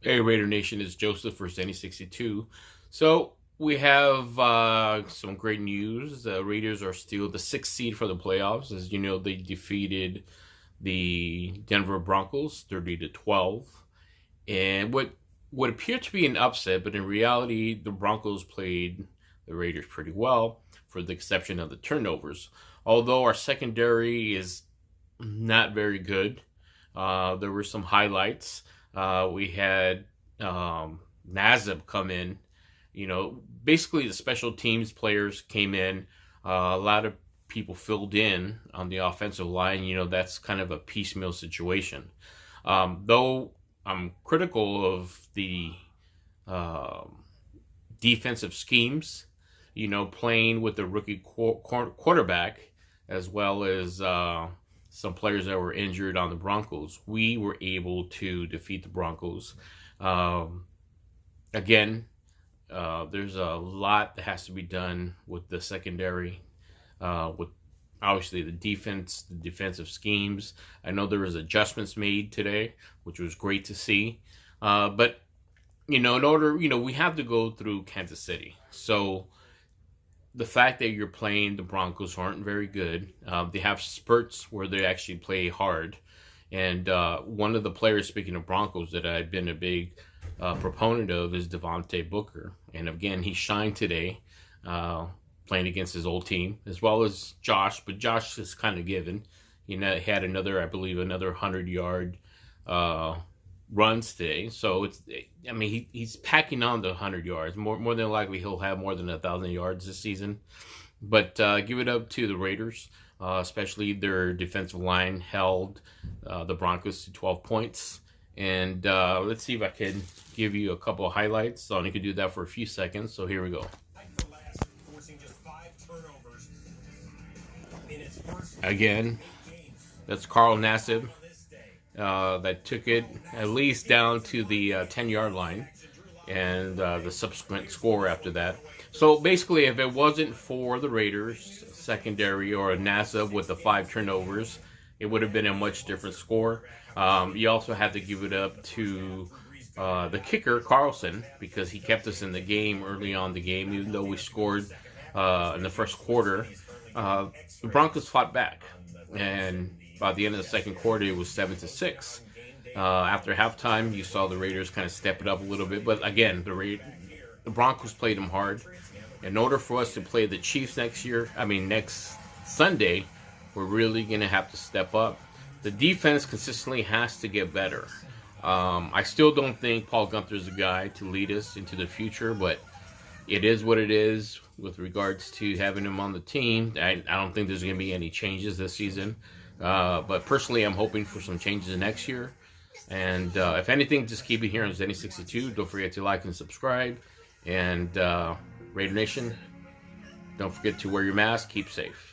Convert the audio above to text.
Hey Raider Nation, it's Joseph for Zenny62. So we have some great news. The Raiders are still the sixth seed for the playoffs. As you know, they defeated the Denver Broncos 30-12, and what appeared to be an upset, but in reality, the Broncos played the Raiders pretty well, for the exception of the turnovers. Although our secondary is not very good, there were some highlights. We had Nazib come in. Basically the special teams players came in. A lot of people filled in on the offensive line. That's kind of a piecemeal situation. Though I'm critical of the defensive schemes, playing with the rookie quarterback, as well as some players that were injured on the Broncos, we were able to defeat the Broncos. Again, there's a lot that has to be done with the secondary, with obviously the defense, the defensive schemes. I know there was adjustments made today, which was great to see. But, in order, we have to go through Kansas City. So the fact that you're playing the Broncos, who aren't very good, they have spurts where they actually play hard. And one of the players, speaking of Broncos, that I've been a big proponent of is Devontae Booker. And again, he shined today, playing against his old team, as well as Josh. But Josh is kind of given. He had another 100-yard runs today. So he's packing on the 100 yards. More than likely, he'll have more than 1,000 yards this season. But give it up to the Raiders, especially their defensive line held the Broncos to 12 points. And let's see if I can give you a couple of highlights. So I can do that for a few seconds. So here we go. Again, that's Carl Nassib. That took it at least down to the 10-yard line, and the subsequent score after that. So basically, if it wasn't for the Raiders secondary or a Nassib with the 5 turnovers, it would have been a much different score. You also have to give it up to the kicker, Carlson, because he kept us in the game early on the game, even though we scored in the first quarter. The Broncos fought back, and by the end of the second quarter, it was 7-6. After halftime, you saw the Raiders kind of step it up a little bit. But again, the Broncos played them hard. In order for us to play the Chiefs next Sunday, we're really going to have to step up. The defense consistently has to get better. I still don't think Paul Guenther's the guy to lead us into the future, but it is what it is with regards to having him on the team. I don't think there's going to be any changes this season. But personally, I'm hoping for some changes next year. And if anything, just keep it here on Zenny62. Don't forget to like and subscribe. And Raider Nation, don't forget to wear your mask. Keep safe.